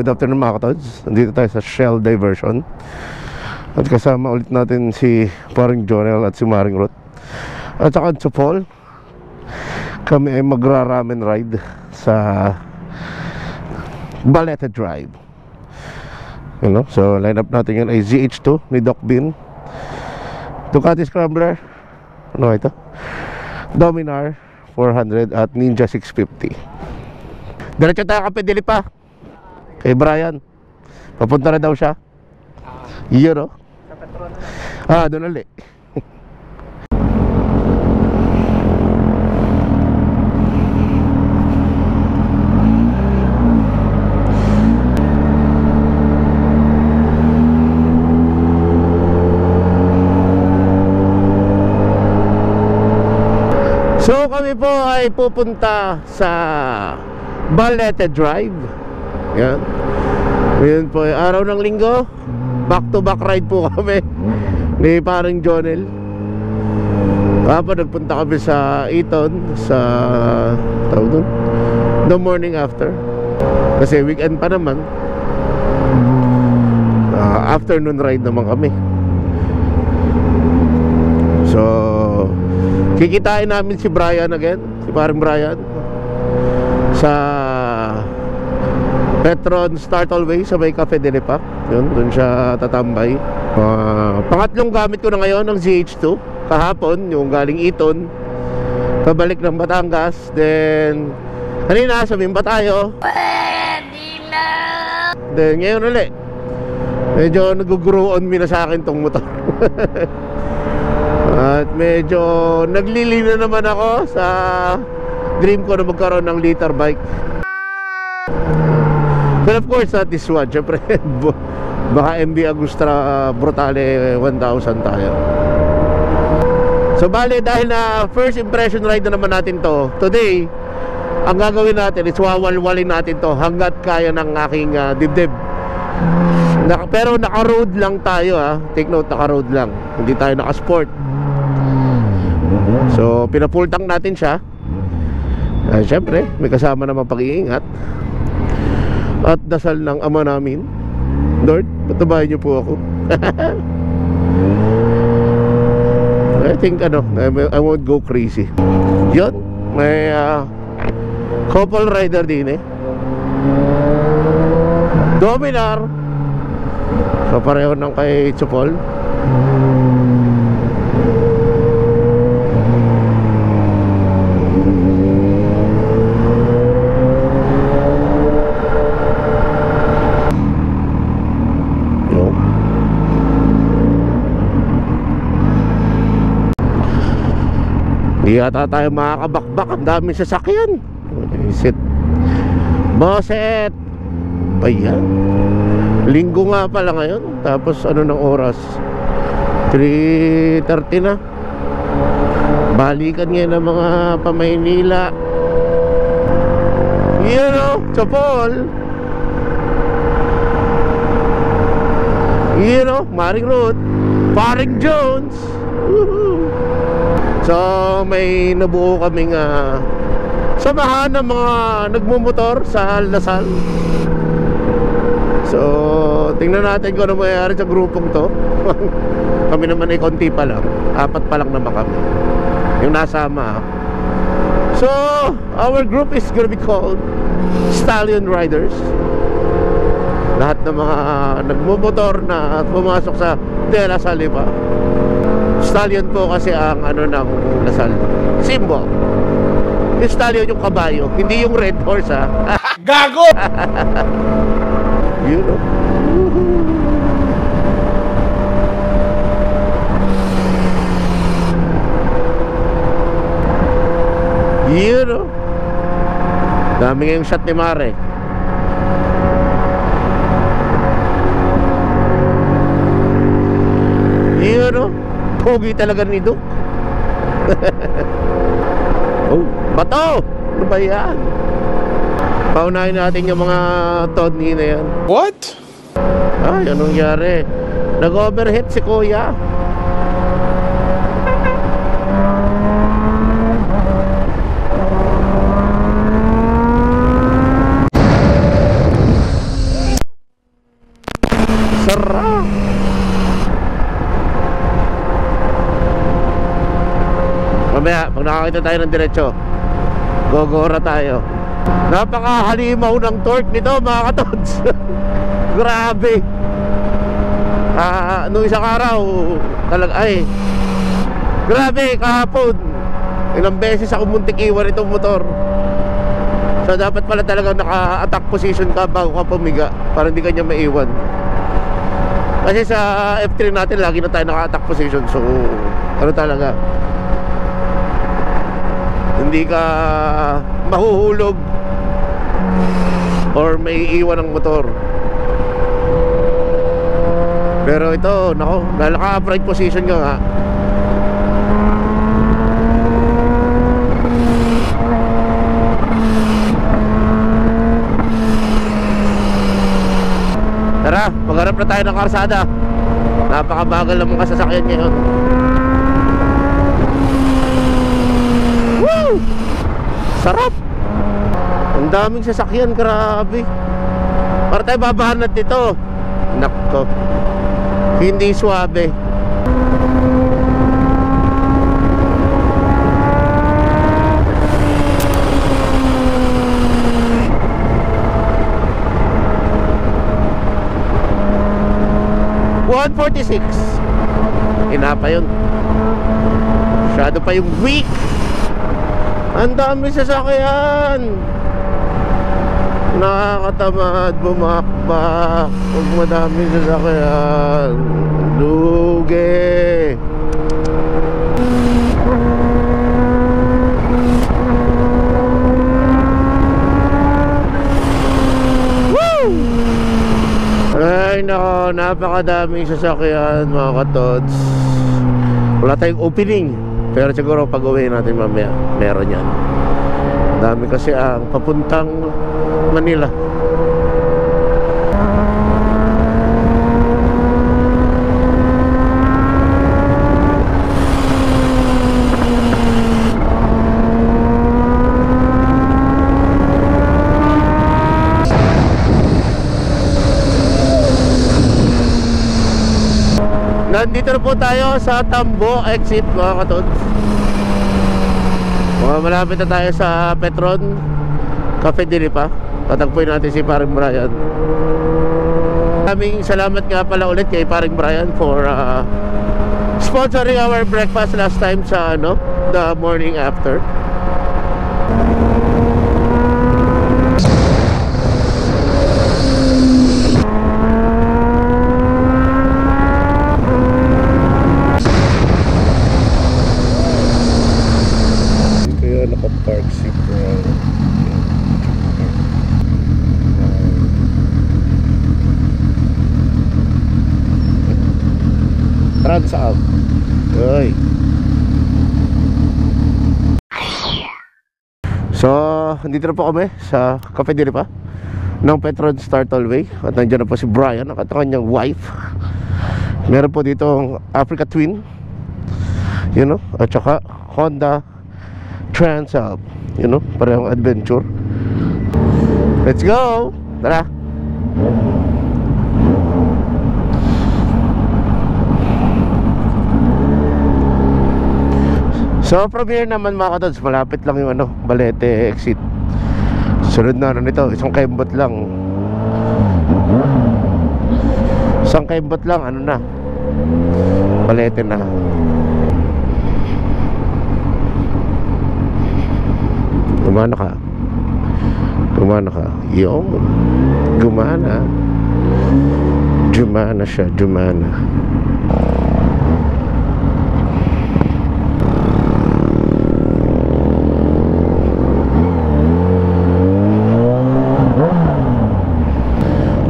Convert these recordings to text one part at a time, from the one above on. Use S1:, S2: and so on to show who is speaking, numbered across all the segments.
S1: good afternoon mga katods. Nandito tayo sa Shell Diversion. At kasama ulit natin si Paring Jonel at si Maring Ruth. At saka sa Paul. Kami ay magra-ramen ride sa Balete Drive. You know? So line up natin yan ay ZH2 ni Doc Bin, Ducati Scrambler, ano ito? Dominar 400 at Ninja 650. Diretso tayo Kape Dilipa kay Brian. Papunta na daw siya. Yun o. Doon ulit. So kami po ay pupunta sa Balete Drive. Yan. Ngayon po ay araw ng linggo. Back to back ride po kami ni Paring Jonel. Kapag nagpunta kami sa Eton sa tawag doon, the morning after. Kasi weekend pa naman. Afternoon ride naman kami. So kikitain namin si Brian again, si Paring Brian, sa Petron Startle Way sa may Cafe Dilipa. Yun, doon siya tatambay. Pangatlong gamit ko na ngayon ng ZH2. Kahapon, yung galing Eton pabalik ng Batangas. Then kanina, sumimba tayo. Pwede na! Then ngayon ulit, medyo nag-grow on me na sa akin tong motor. At medyo naglilina naman ako sa dream ko na magkaroon ng liter bike. But of course not this one. Siyempre baka MB Agusta Brutale 1000 tayo. So bale, dahil na first impression ride na naman natin to today, ang gagawin natin is wawalwalin natin to hanggat kaya ng aking dibdib. Pero naka-road lang tayo ha. Take note, naka-road lang. Hindi tayo naka-sport. So pinapull tank natin siya. Siyempre may kasama naman pag-iingat at dasal ng ama namin. Lord, patabayan niyo po ako. I think I won't go crazy. Yun, may couple rider din Dominar. So pareho ng kay Chupol. Hindi yata tayo makakabakbak. Ang daming sasakyan. Isit Boset bayan. Linggo nga pala ngayon. Tapos ano ng oras, 3:30 na. Balikan ngayon ng mga pamaynila. Yun o, Chapol. Yun o, Maring Ruth, Paring Jones. So may nabuo kaming samahan ng mga nagmumotor sa Lasal. So tingnan natin kung ano mayayari sa grupong to. Kami naman ay konti pa lang, 4 pa lang naman kami yung nasama. So our group is gonna be called Stallion Riders. Lahat ng mga nagmumotor na pumasok sa De La Salle pa. Stallion po kasi ang ng Lasal symbol. Yung stallion yung kabayo, hindi yung red horse ha. Gago! You know. You know. Dami ngayong shot ni Mare. You know. Pogi talaga ni Duke. Oh, bato! Ano ba yan? Paunahin natin yung mga Tony na yan.
S2: What?
S1: Ay, anong nangyari? Nag-overheat si Kuya. Sarap. Mamaya, pag nakakita tayo ng diretso, gogora tayo. Napakahalimaw ng torque nito mga katods. Grabe. Nung isang araw grabe, kahapon ilang beses ako muntik iwan itong motor. So dapat pala talaga naka-attack position ka bago ka pumiga, para hindi kanya maiwan. Kasi sa F3 natin lagi na tayo naka-attack position. So ano talaga, hindi ka mahuhulog or may iwan ng motor. Pero ito, nako, dahil naka-upright position ka nga, tara, magharap na tayo ng karsada. Napakabagal ng mga sasakyan ngayon. Woo! Sarap! Ang daming sasakyan, grabe. Para tayo babahanat dito. Nakko, hindi swabe. $146. Ina pa yun. Masyado pa yung week. Ang dami sasakyan. Nakakatamad bumakbak pag madami sasakyan. Lugi. Woo! Ay nako, napakadaming sasakyan mga katods. Wala tayong opening, pero siguro pag uwi natin mamaya meron yan. Dami kasi ang papuntang Manila. Nandito na po tayo sa Tambo exit mga katods. Malapit na tayo sa Petron Cafe Dilipa. Tatagpuin natin si Paring Brian. Maraming salamat nga pala ulit kay Paring Brian for sponsoring our breakfast last time sa the morning after. Kaya nakapark si Brian. Transalp. Oy. So, dito na po kami sa Cafe Dilipa ng Petron Star Tollway. At nandiyan na po si Brian at ang kanyang wife. Meron po dito ang Africa Twin, at saka Honda Transalp, parehong adventure. Let's go! Tara! So from here naman mga katods, malapit lang yung Balete exit. Sunod na nito, isang kaimbot lang. Isang kaimbot lang, na Balete na. Gumana ka. Gumana ka. Yun. Gumana. Jumana siya, Jumana.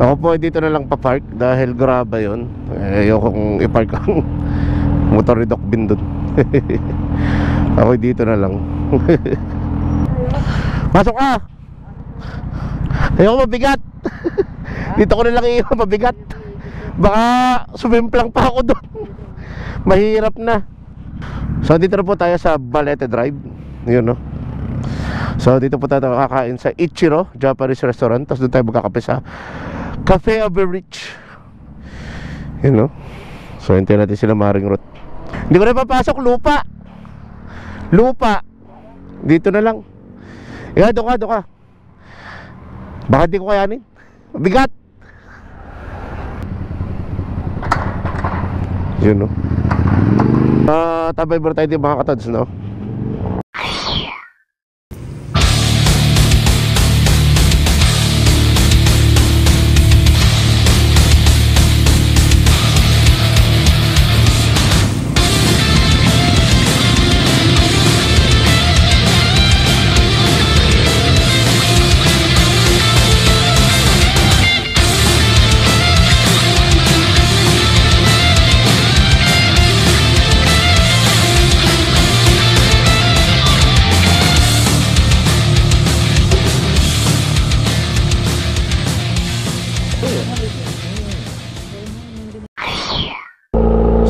S1: Ako po dito na lang pa-park dahil graba yun. Ayokong i-park ang motor ni Doc Bin dun. Ako dito na lang. Pasok ka! Ayoko mabigat. Dito ko na lang iiwan mabigat. Baka sumimplang pa ako dun. Mahirap na. So dito na po tayo sa Balete Drive. Yun So dito po tayo kakain sa Ichiro Japanese restaurant. Tapos doon tayo magkakape sa Cafe of the Rich. You know? So hintayin natin sila maring route. Hindi ko na papasok, lupa. Lupa. Dito na lang. Doon ka. Baka di ko kayanin. Bigat. Yun, no? Tabay ba tayo din mga katods, no?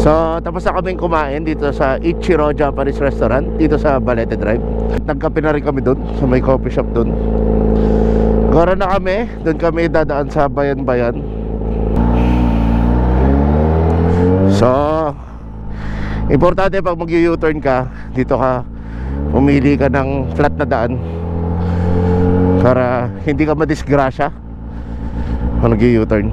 S1: So, tapos na kaming kumain dito sa Ichiro Japanese Restaurant dito sa Balete Drive. Nagkape na rin kami doon sa may coffee shop doon. Gora na kami, doon kami dadaan sa bayan-bayan. So, importante pag mag-U-turn ka, dito ka umili ka ng flat na daan para hindi ka madisgrasya pag nag-U-turn.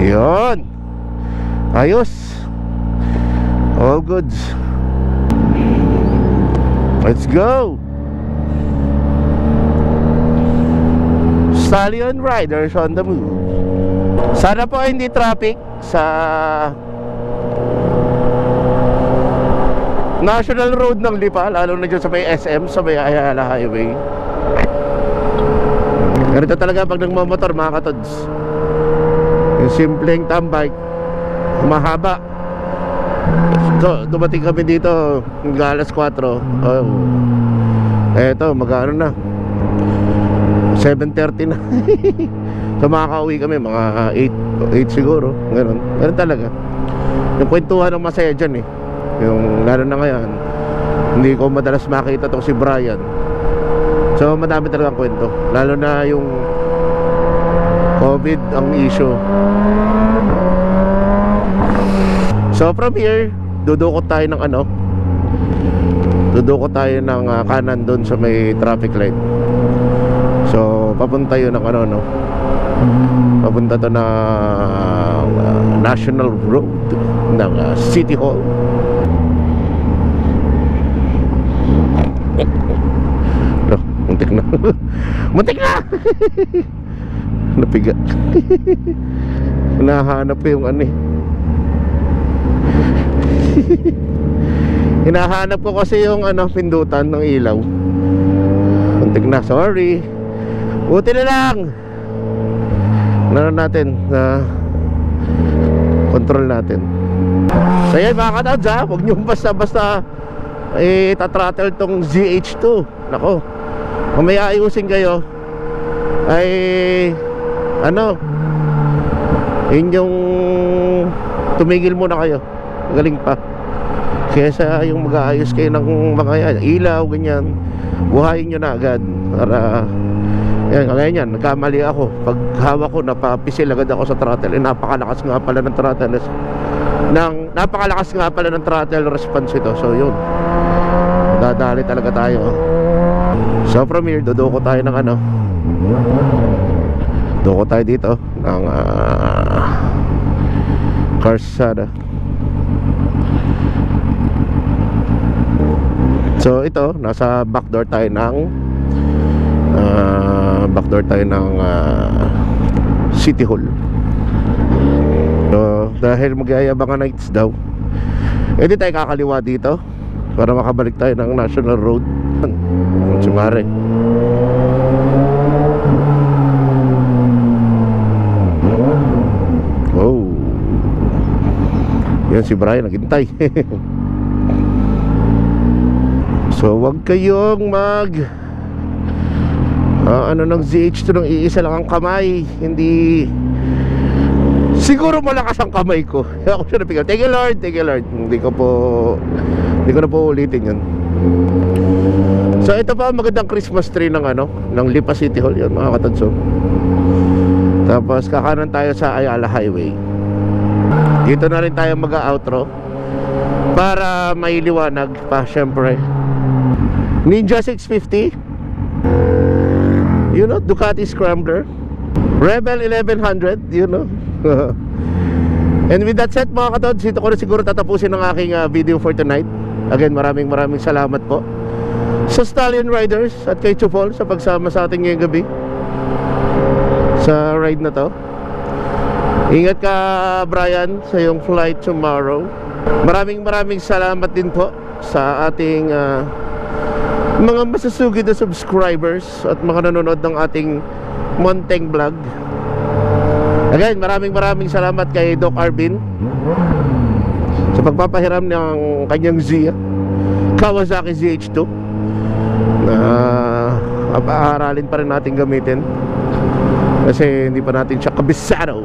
S1: Yun. Ayos. All goods. Let's go. Stallion riders on the move. Sana po hindi traffic sa National Road ng Lipa, lalo na dyan sa may SM, sa may Ayala Highway. Ganito talaga pag nagmamotor mga katods. Yung simpleng tambay, mahaba. So, dumating kami dito hanggang alas 4. Eto, mag-ano na 7:30 na. So, makakauwi kami mga 8 siguro. Ganun talaga. Yung kwentuhan ng masaya dyan yung lalo na ngayon, hindi ko madalas makita to si Brian. So, madami talagang kwento. Lalo na yung COVID ang issue. So from here, dudukot tayo ng kanan doon sa may traffic light. So papunta yun ng papunta to na National Road ng City Hall. Muntik na. Muntik na. Napiga. Hinahanap ko yung hinahanap ko kasi yung pindutan ng ilaw. Muntik na, sorry. Buti na lang natin na control natin. So yan mga katods, huwag nyo basta tatrattle tong ZH2. Nako, kung may ayusin kayo ay yung tumigil muna kayo, galing pa kesa yung mag-aayos kayo ng mga ilaw, ganyan. Buhayin nyo na agad para yan, kagaya nyan, nagkamali ako. Pag hawak ko, napapisil agad ako sa throttle. Napakalakas nga pala ng throttle response ito. So yun, dadali talaga tayo. So from here, dudoko tayo ng doko tayo dito ng Karsada. So ito, nasa backdoor tayo ng City Hall. So dahil mag-aayabangan nights daw, di tayo kakaliwa dito para makabalik tayo ng National Road. Sumare. Oh, yan si Brian naghintay. So wag kayong ng ZH2 ng iisa lang ang kamay. Hindi, siguro malakas ang kamay ko. Ako siya napigal. Thank you Lord, thank you Lord. Hindi ko na po ulitin yun. So ito pa magandang Christmas tree ng ng Lipa City Hall, yun mga katadso. Tapos kakanan tayo sa Ayala Highway. Dito na rin tayo mag-outro para may liwanag pa syempre. Ninja 650, Ducati Scrambler, Rebel 1100, And with that said mga katods, dito ko na siguro tatapusin ang aking video for tonight. Again, maraming salamat po sa Stallion Riders at kay Chupol sa pagsama sa ating ngayong gabi sa ride na to. Ingat ka, Brian, sa iyong flight tomorrow. Maraming salamat din po sa ating mga masusugid na subscribers at mga nanonood ng ating Monteng Vlog. Again, maraming salamat kay Doc Arvin sa pagpapahiram ng kanyang Zia Kawasaki ZH2 na aaralin pa rin natin gamitin kasi hindi pa natin siya kabisado,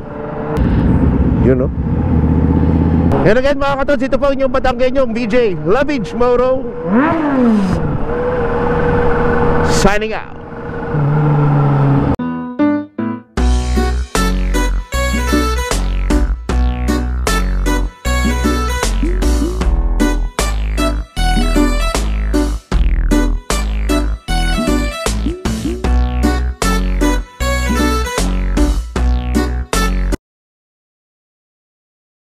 S1: And again mga katods, ito po inyong Batanggenyong BJ Lavage Moro signing out.